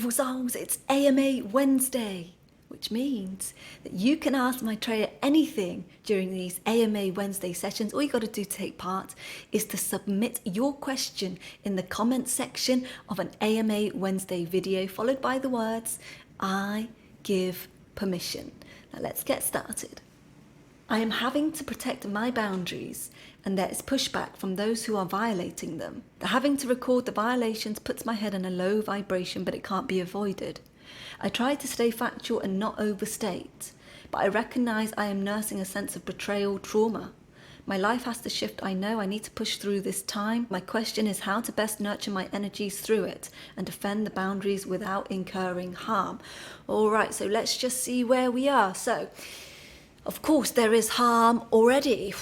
beautiful souls, it's AMA Wednesday, which means that you can ask Maitreya anything during these AMA Wednesday sessions. All you got to do to take part is to submit your question in the comment section of an AMA Wednesday video, followed by the words, "I give permission." Now let's get started. I am having to protect my boundaries, and there is pushback from those who are violating them. The having to record the violations puts my head in a low vibration, but it can't be avoided. I try to stay factual and not overstate, but I recognize I am nursing a sense of betrayal trauma. My life has to shift. I know I need to push through this time. My question is how to best nurture my energies through it and defend the boundaries without incurring harm. All right, so let's just see where we are. So, of course, there is harm already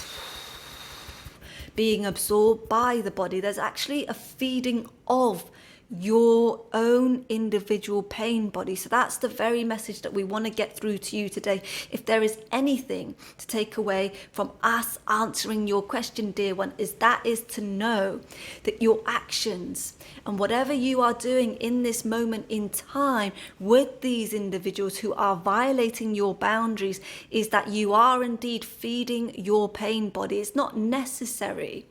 being absorbed by the body. There's actually a feeding of your own individual pain body. So that's the very message that we want to get through to you today. If there is anything to take away from us answering your question, dear one, is to know that your actions and whatever you are doing in this moment in time with these individuals who are violating your boundaries is that you are indeed feeding your pain body. It's not necessary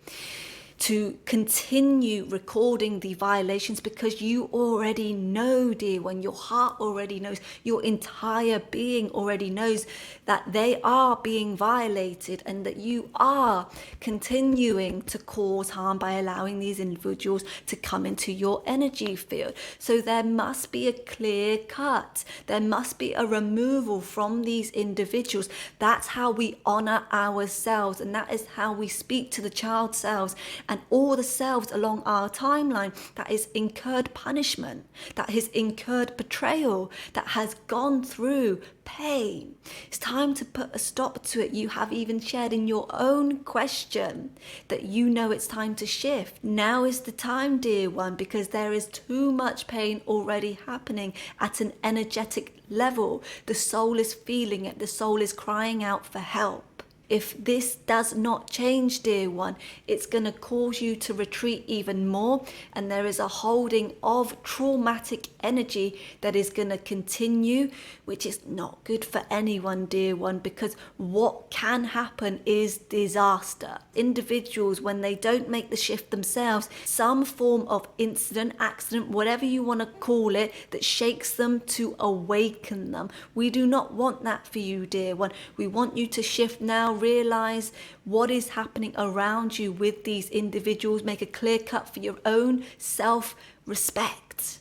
to continue recording the violations because you already know, dear one, your heart already knows, your entire being already knows that they are being violated and that you are continuing to cause harm by allowing these individuals to come into your energy field. So there must be a clear cut. There must be a removal from these individuals. That's how we honor ourselves, and that is how we speak to the child selves and all the selves along our timeline that has incurred punishment, that has incurred betrayal, that has gone through pain. It's time to put a stop to it. You have even shared in your own question that you know it's time to shift. Now is the time, dear one, because there is too much pain already happening at an energetic level. The soul is feeling it. The soul is crying out for help. If this does not change, dear one, it's going to cause you to retreat even more, and there is a holding of traumatic energy that is going to continue, which is not good for anyone, dear one, because what can happen is disaster. Individuals, when they don't make the shift themselves, some form of incident, accident, whatever you want to call it, that shakes them to awaken them. We do not want that for you, dear one. We want you to shift now. Realize what is happening around you with these individuals. Make a clear cut for your own self-respect.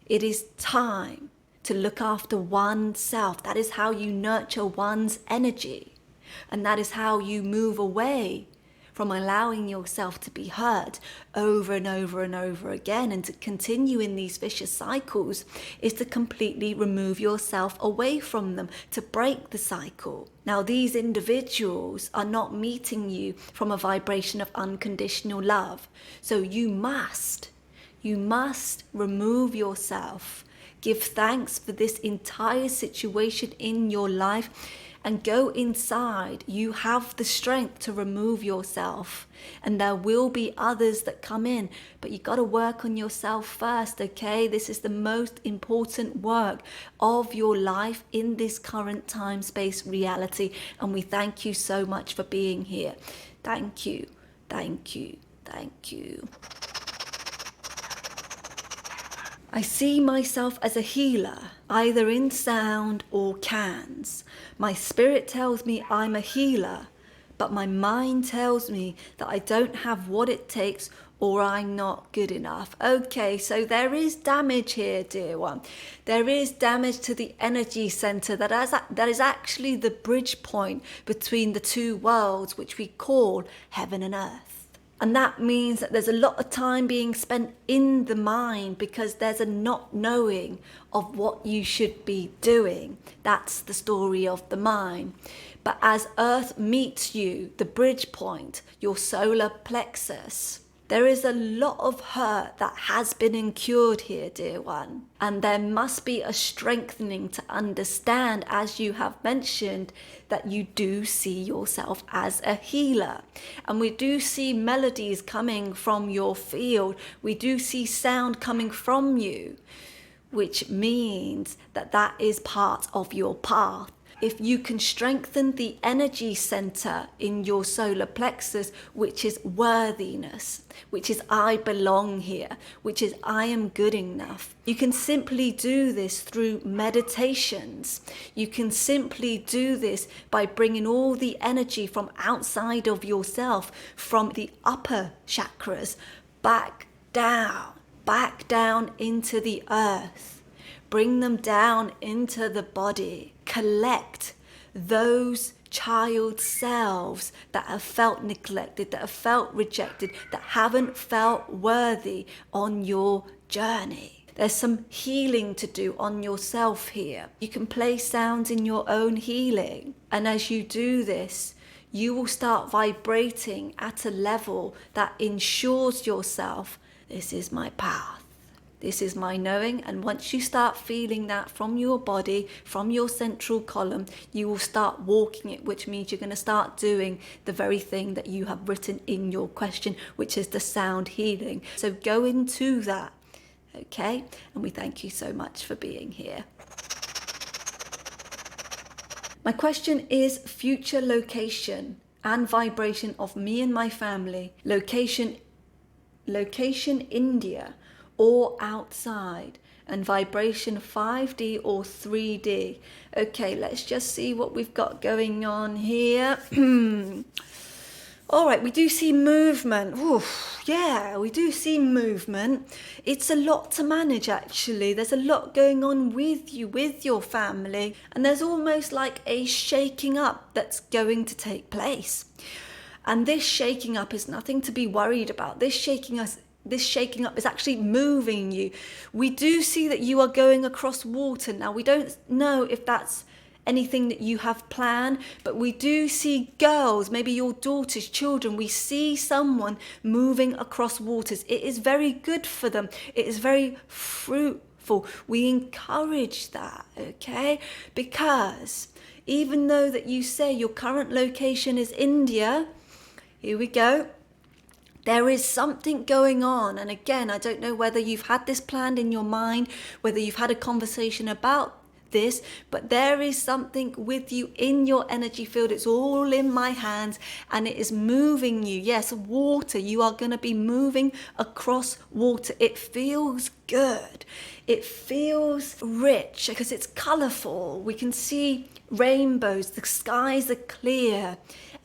It is time to look after oneself. That is how you nurture one's energy. And that is how you move away from allowing yourself to be hurt over and over and over again, and to continue in these vicious cycles is to completely remove yourself away from them, to break the cycle. Now, these individuals are not meeting you from a vibration of unconditional love. So you must remove yourself, give thanks for this entire situation in your life, and go inside. You have the strength to remove yourself, and there will be others that come in, but you got to work on yourself first, okay? This is the most important work of your life in this current time space reality, and we thank you so much for being here. Thank you, thank you, thank you. I see myself as a healer, either in sound or cans. My spirit tells me I'm a healer, but my mind tells me that I don't have what it takes or I'm not good enough. Okay, so there is damage here, dear one. There is damage to the energy center that is actually the bridge point between the two worlds, which we call heaven and earth. And that means that there's a lot of time being spent in the mind because there's a not knowing of what you should be doing. That's the story of the mind. But as Earth meets you, the bridge point, your solar plexus, there is a lot of hurt that has been incurred here, dear one. And there must be a strengthening to understand, as you have mentioned, that you do see yourself as a healer. And we do see melodies coming from your field. We do see sound coming from you. which means that that is part of your path. If you can strengthen the energy center in your solar plexus, which is worthiness, which is I belong here, which is I am good enough. You can simply do this through meditations. You can simply do this by bringing all the energy from outside of yourself, from the upper chakras, back down into the earth. Bring them down into the body. Collect those child selves that have felt neglected, that have felt rejected, that haven't felt worthy on your journey. There's some healing to do on yourself here. You can play sounds in your own healing. And as you do this, you will start vibrating at a level that ensures yourself, this is my path. This is my knowing. And once you start feeling that from your body, from your central column, you will start walking it, which means you're going to start doing the very thing that you have written in your question, which is the sound healing. So go into that, okay? And we thank you so much for being here. My question is future location and vibration of me and my family. Location India or outside, and vibration 5D or 3D. Okay, let's just see what we've got going on here. All right, we do see movement. Oof, yeah, we do see movement. It's a lot to manage, actually. There's a lot going on with you, with your family, and there's almost like a shaking up that's going to take place. And this shaking up is nothing to be worried about. This shaking up is actually moving you. We do see that you are going across water. Now, we don't know if that's anything that you have planned, but we do see girls, maybe your daughters, children. We see someone moving across waters. It is very good for them. It is very fruitful. We encourage that, okay? Because even though that you say your current location is India, here we go. There is something going on. And again, I don't know whether you've had this planned in your mind, whether you've had a conversation about this, but there is something with you in your energy field. It's all in my hands and it is moving you. Yes, water. You are going to be moving across water. It feels good. It feels rich because it's colourful. We can see rainbows. The skies are clear.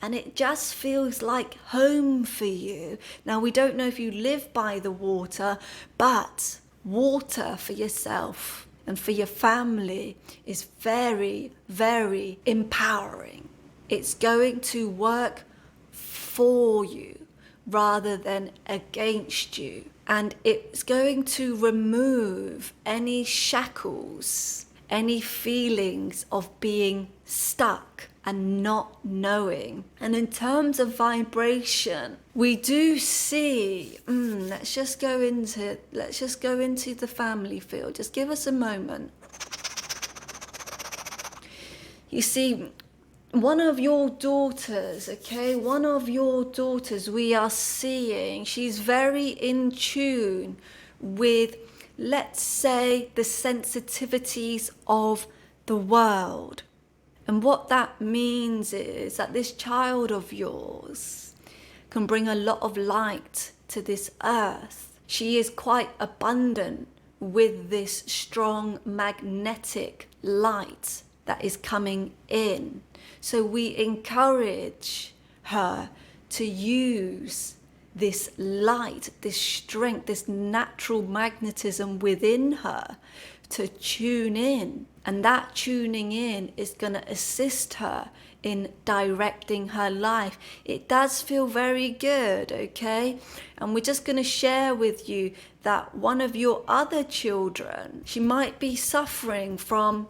And it just feels like home for you. Now, we don't know if you live by the water, but water for yourself and for your family is very, very empowering. It's going to work for you rather than against you. And it's going to remove any shackles, any feelings of being stuck and not knowing. And in terms of vibration, we do see, let's just go into the family field. Just give us a moment. You see, one of your daughters, we are seeing, she's very in tune with, let's say, the sensitivities of the world. And what that means is that this child of yours can bring a lot of light to this earth. She is quite abundant with this strong magnetic light that is coming in. So we encourage her to use this light, this strength, this natural magnetism within her to tune in. And that tuning in is going to assist her in directing her life. It does feel very good, okay? And we're just going to share with you that one of your other children, she might be suffering from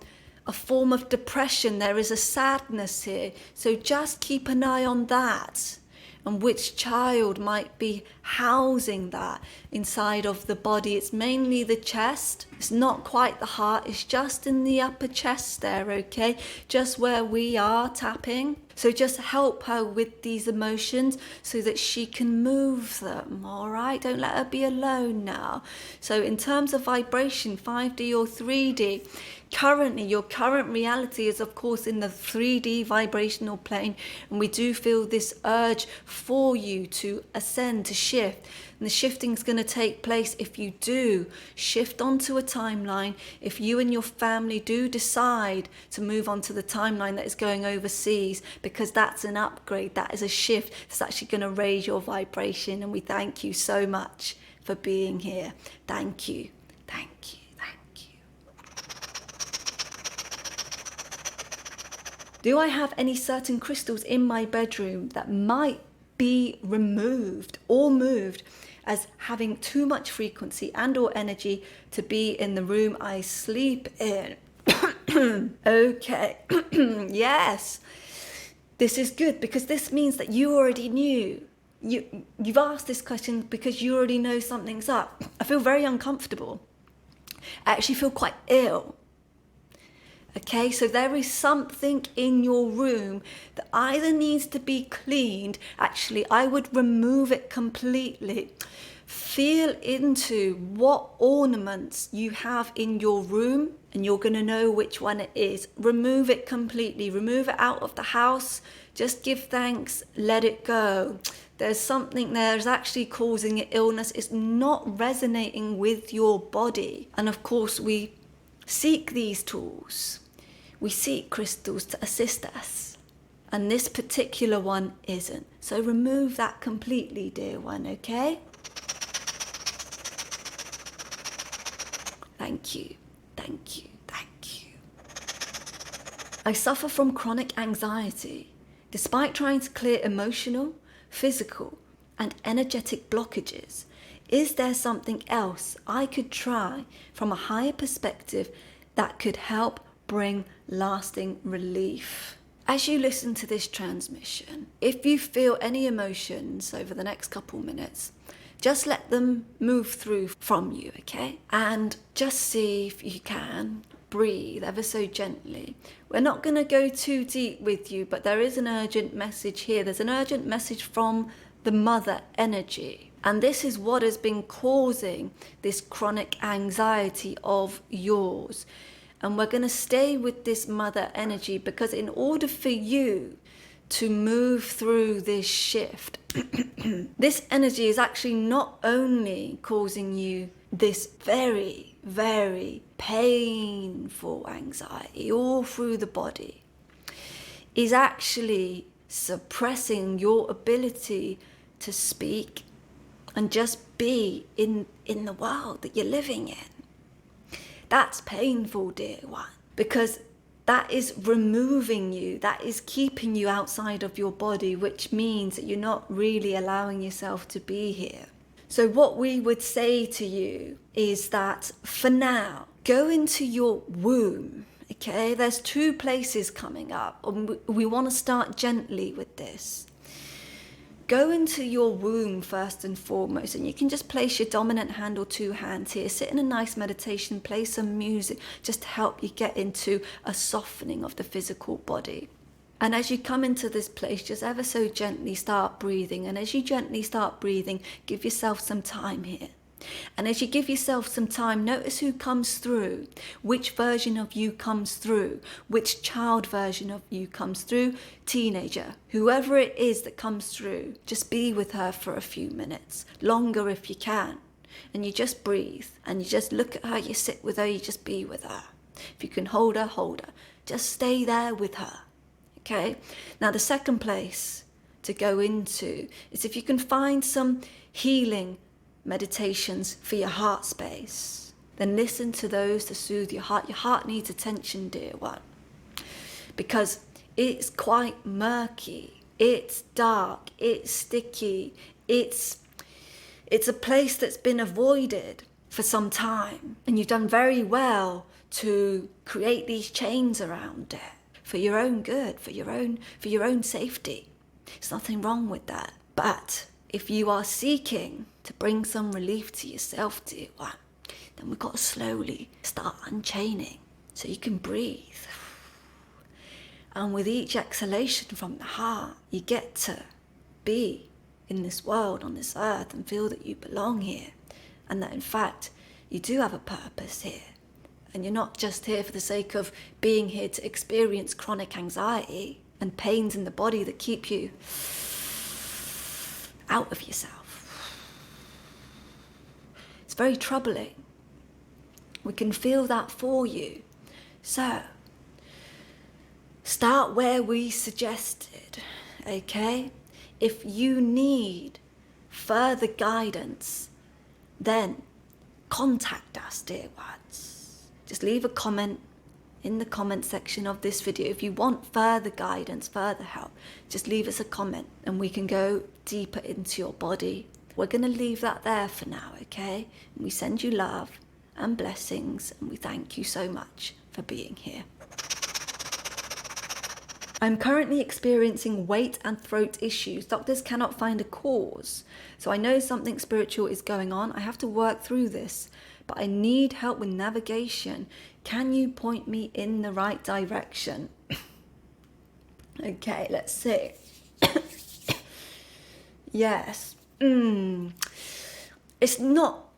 a form of depression. There is a sadness here. So just keep an eye on that. And which child might be housing that inside of the body. It's mainly the chest. It's not quite the heart, it's just in the upper chest there, okay? Just where we are tapping. So just help her with these emotions so that she can move them, all right? Don't let her be alone now. So in terms of vibration, 5D or 3D, currently, your current reality is, of course, in the 3D vibrational plane, and we do feel this urge for you to ascend, to shift. And the shifting is going to take place if you do shift onto a timeline, if you and your family do decide to move onto the timeline that is going overseas, because that's an upgrade, that is a shift that's actually going to raise your vibration. And we thank you so much for being here. Thank you. Thank you. Do I have any certain crystals in my bedroom that might be removed or moved as having too much frequency and or energy to be in the room I sleep in? Okay, yes. This is good because this means that you already knew. You've asked this question because you already know something's up. I feel very uncomfortable. I actually feel quite ill. Okay, so there is something in your room that either needs to be cleaned. Actually, I would remove it completely. Feel into what ornaments you have in your room, and you're going to know which one it is. Remove it completely. Remove it out of the house. Just give thanks. Let it go. There's something there is actually causing illness. It's not resonating with your body. And of course, we seek these tools. We seek crystals to assist us. And this particular one isn't. So remove that completely, dear one, okay? Thank you, thank you, thank you. I suffer from chronic anxiety. Despite trying to clear emotional, physical, and energetic blockages, is there something else I could try from a higher perspective that could help bring lasting relief? As you listen to this transmission, if you feel any emotions over the next couple minutes, just let them move through from you, okay? And just see if you can breathe ever so gently. We're not going to go too deep with you, but there is an urgent message here. There's an urgent message from the mother energy. And this is what has been causing this chronic anxiety of yours. And we're going to stay with this mother energy because in order for you to move through this shift, this energy is actually not only causing you this very, very painful anxiety all through the body, is actually suppressing your ability to speak and just be in the world that you're living in. That's painful, dear one, because that is removing you, that is keeping you outside of your body, which means that you're not really allowing yourself to be here. So what we would say to you is that for now, go into your womb, okay? There's 2 places coming up, and we want to start gently with this. Go into your womb first and foremost, and you can just place your dominant hand or 2 hands here. Sit in a nice meditation, play some music, just to help you get into a softening of the physical body. And as you come into this place, just ever so gently start breathing. And as you gently start breathing, give yourself some time here. And as you give yourself some time, notice who comes through, which version of you comes through, which child version of you comes through, teenager, whoever it is that comes through. Just be with her for a few minutes, longer if you can. And you just breathe and you just look at her, you sit with her, you just be with her. If you can hold her, hold her. Just stay there with her. Okay? Now the second place to go into is if you can find some healing meditations for your heart space, then listen to those to soothe your heart. Your heart needs attention, dear one, because it's quite murky, it's dark, it's sticky, it's a place that's been avoided for some time, and you've done very well to create these chains around it for your own good, for your own safety. There's nothing wrong with that. But if you are seeking to bring some relief to yourself, dear one, then we've got to slowly start unchaining so you can breathe. And with each exhalation from the heart, you get to be in this world, on this earth, and feel that you belong here. And that in fact, you do have a purpose here. And you're not just here for the sake of being here to experience chronic anxiety and pains in the body that keep you out of yourself. It's very troubling. We can feel that for you. So, start where we suggested, okay? If you need further guidance, then contact us, dear ones. Just leave a comment in the comment section of this video. If you want further guidance, further help, just leave us a comment and we can go deeper into your body. We're going to leave that there for now, okay? And we send you love and blessings, and we thank you so much for being here. I'm currently experiencing weight and throat issues. Doctors cannot find a cause. So I know something spiritual is going on. I have to work through this, but I need help with navigation. Can you point me in the right direction? Okay, let's see. Yes. It's not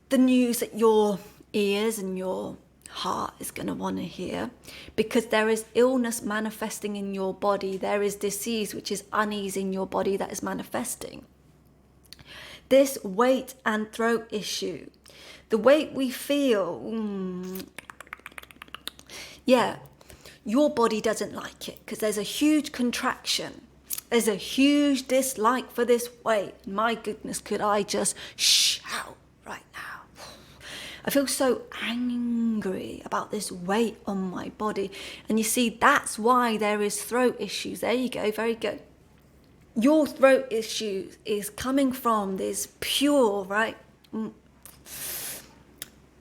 the news that your ears and your heart is going to want to hear, because there is illness manifesting in your body. There is disease, which is unease in your body, that is manifesting. This weight and throat issue, the weight we feel, yeah, your body doesn't like it because there's a huge contraction. There's a huge dislike for this weight. My goodness, could I just shout right now? I feel so angry about this weight on my body. And you see, that's why there is throat issues. There you go, very good. Your throat issue is coming from this pure, right?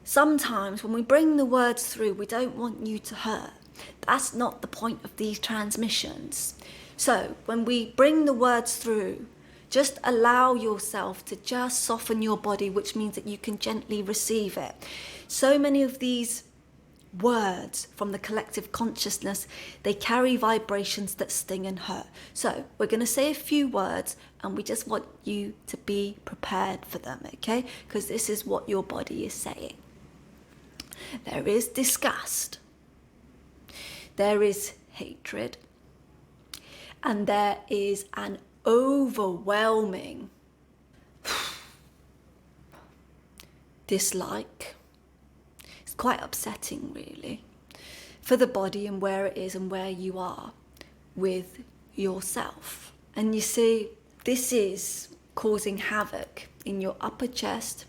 Sometimes when we bring the words through, we don't want you to hurt. That's not the point of these transmissions. So when we bring the words through, just allow yourself to just soften your body, which means that you can gently receive it. So many of these words from the collective consciousness, they carry vibrations that sting and hurt. So we're going to say a few words and we just want you to be prepared for them, okay? Because this is what your body is saying. There is disgust. There is hatred. And there is an overwhelming dislike. It's quite upsetting, really, for the body and where it is and where you are with yourself. And you see, this is causing havoc in your upper chest,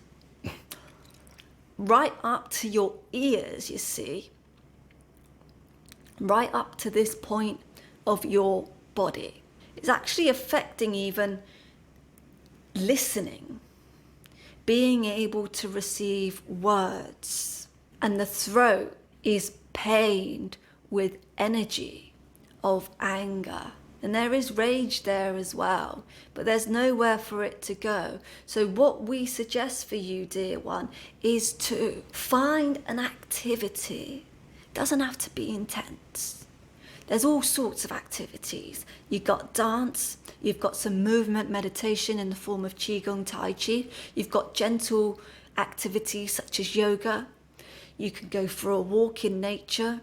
right up to your ears, you see, right up to this point of your body. It's actually affecting even listening, being able to receive words. And the throat is pained with energy of anger. And there is rage there as well, but there's nowhere for it to go. So what we suggest for you, dear one, is to find an activity. It doesn't have to be intense. There's all sorts of activities. You've got dance, you've got some movement meditation in the form of Qigong Tai Chi, you've got gentle activities such as yoga, you could go for a walk in nature,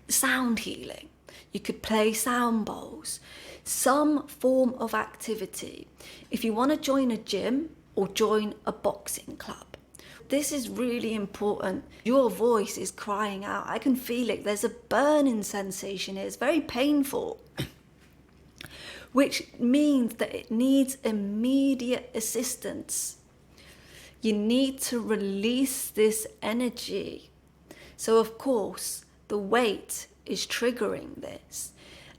sound healing, you could play sound bowls, some form of activity. If you want to join a gym or join a boxing club, this is really important. Your voice is crying out. I can feel it. There's a burning sensation here. It's very painful, which means that it needs immediate assistance. You need to release this energy. So, of course, the weight is triggering this,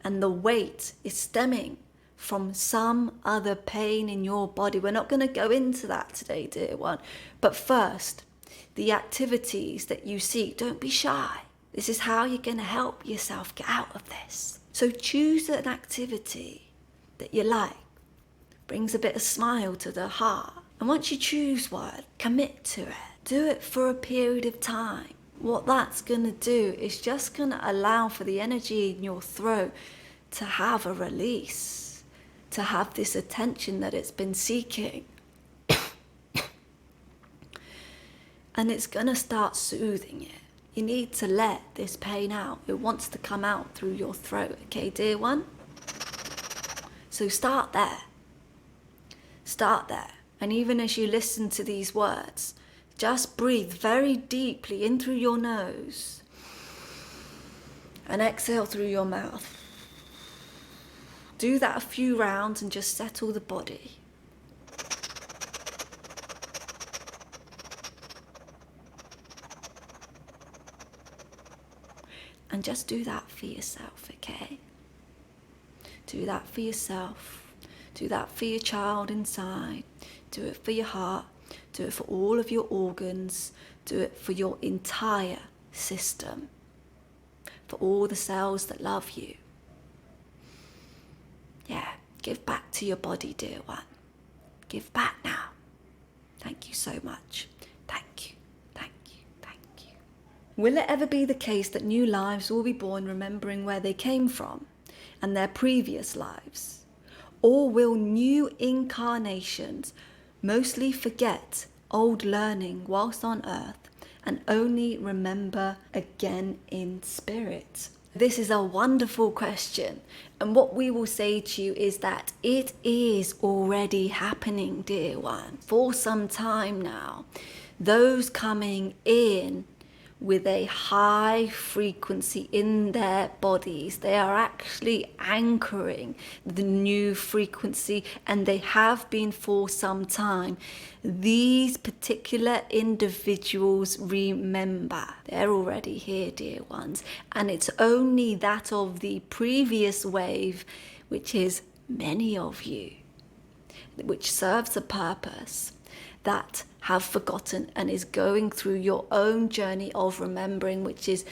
and the weight is stemming from some other pain in your body. We're not going to go into that today, dear one. But first, the activities that you seek, don't be shy. This is how you're going to help yourself get out of this. So choose an activity that you like, brings a bit of smile to the heart. And once you choose one, commit to it. Do it for a period of time. What that's going to do is just going to allow for the energy in your throat to have a release, to have this attention that it's been seeking. And it's going to start soothing it. You need to let this pain out. It wants to come out through your throat, okay, dear one? So start there. Start there. And even as you listen to these words, just breathe very deeply in through your nose and exhale through your mouth. Do that a few rounds and just settle the body. And just do that for yourself, okay? Do that for yourself. Do that for your child inside. Do it for your heart. Do it for all of your organs. Do it for your entire system. For all the cells that love you. Yeah, give back to your body, dear one. Give back now. Thank you so much. Thank you. Thank you. Thank you. Will it ever be the case that new lives will be born remembering where they came from and their previous lives? Or will new incarnations mostly forget old learning whilst on earth and only remember again in spirit? This is a wonderful question, and what we will say to you is that it is already happening, dear one. For some time now, those coming in with a high frequency in their bodies, they are actually anchoring the new frequency, and they have been for some time. These particular individuals remember. They're already here, dear ones, and it's only that of the previous wave, which is many of you, which serves a purpose, that have forgotten and is going through your own journey of remembering, which is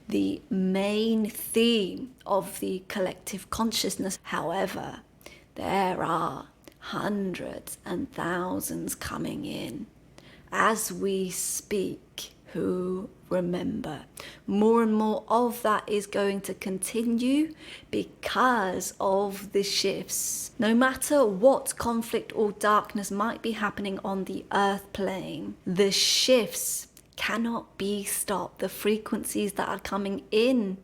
the main theme of the collective consciousness. However, there are hundreds and thousands coming in as we speak who remember. More and more of that is going to continue because of the shifts. No matter what conflict or darkness might be happening on the earth plane, the shifts cannot be stopped. The frequencies that are coming in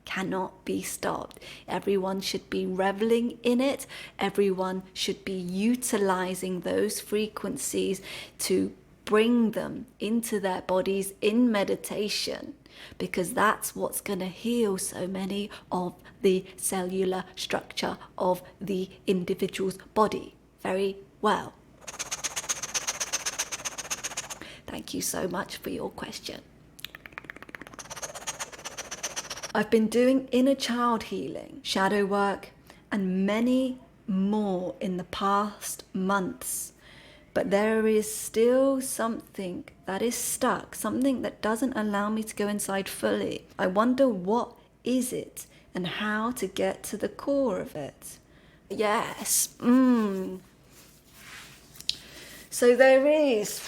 cannot be stopped. Everyone should be reveling in it. Everyone should be utilizing those frequencies to bring them into their bodies in meditation, because that's what's going to heal so many of the cellular structure of the individual's body very well. Thank you so much for your question. I've been doing inner child healing, shadow work, and many more in the past months. But there is still something that is stuck, something that doesn't allow me to go inside fully. I wonder what is it and how to get to the core of it. Yes. So there is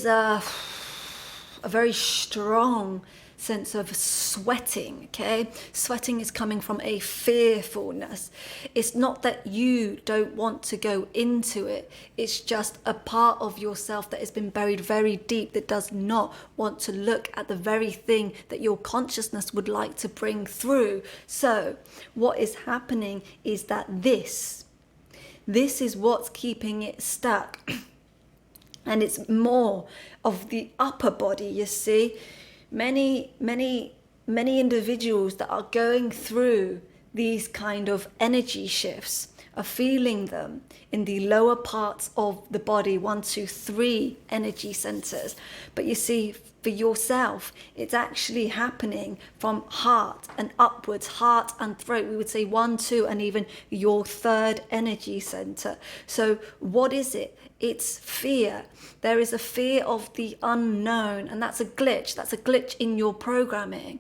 a very strong sense of sweating, okay? Sweating is coming from a fearfulness. It's not that you don't want to go into it. It's just a part of yourself that has been buried very deep, that does not want to look at the very thing that your consciousness would like to bring through. So what is happening is that this is what's keeping it stuck. And it's more of the upper body, you see. Many individuals that are going through these kind of energy shifts are feeling them in the lower parts of the body, 1, 2, 3 energy centers. But you see, for yourself, it's actually happening from heart and upwards, heart and throat. We would say 1, 2, and even your 3rd energy center. So what is it? It's fear. There is a fear of the unknown, and that's a glitch. That's a glitch in your programming.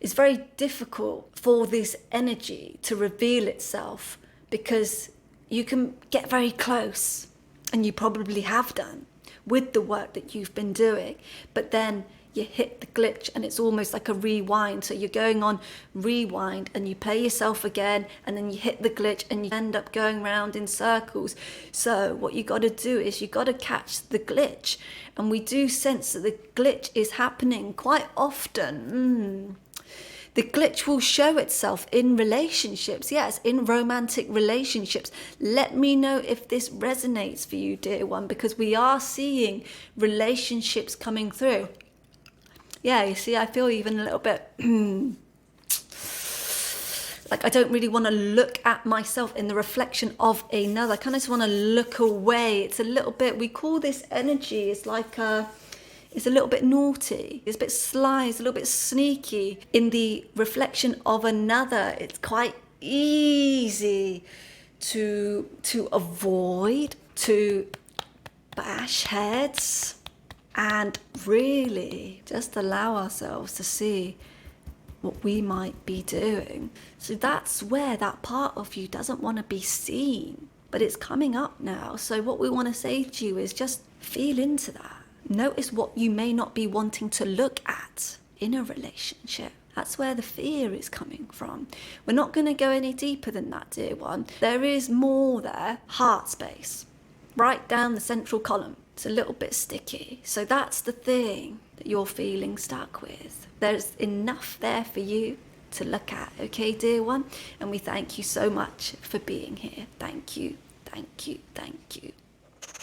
It's very difficult for this energy to reveal itself because you can get very close and you probably have done with the work that you've been doing, but then you hit the glitch and it's almost like a rewind. So you're going on rewind and you play yourself again, and then you hit the glitch and you end up going round in circles. So what you got to do is you got to catch the glitch, and we do sense that the glitch is happening quite often. The glitch will show itself in relationships, yes, in romantic relationships. Let me know if this resonates for you, dear one, because we are seeing relationships coming through. Yeah, you see, I feel even a little bit like I don't really want to look at myself in the reflection of another. I kind of just want to look away. It's a little bit, we call this energy, it's like it's a little bit naughty, it's a bit sly, it's a little bit sneaky. In the reflection of another, it's quite easy to avoid, to bash heads, and really just allow ourselves to see what we might be doing. So that's where that part of you doesn't want to be seen, but it's coming up now. So what we want to say to you is just feel into that. Notice what you may not be wanting to look at in a relationship. That's where the fear is coming from. We're not going to go any deeper than that, dear one. There is more there. Heart space, right down the central column. It's a little bit sticky. So that's the thing that you're feeling stuck with. There's enough there for you to look at, okay, dear one? And we thank you so much for being here. Thank you, thank you, thank you.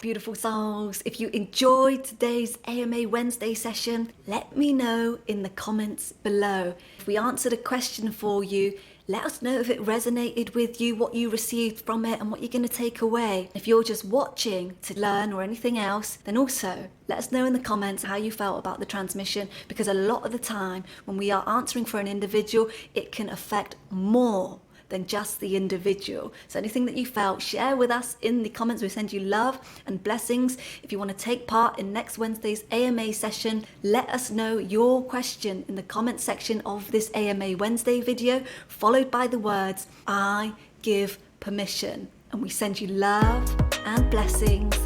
Beautiful souls, if you enjoyed today's AMA Wednesday session, let me know in the comments below. If we answered a question for you, let us know if it resonated with you, what you received from it, and what you're going to take away. If you're just watching to learn or anything else, then also let us know in the comments how you felt about the transmission, because a lot of the time when we are answering for an individual, it can affect more than just the individual. So anything that you felt, share with us in the comments. We send you love and blessings. If you want to take part in next Wednesday's AMA session, let us know your question in the comment section of this AMA Wednesday video, followed by the words, I give permission. And we send you love and blessings.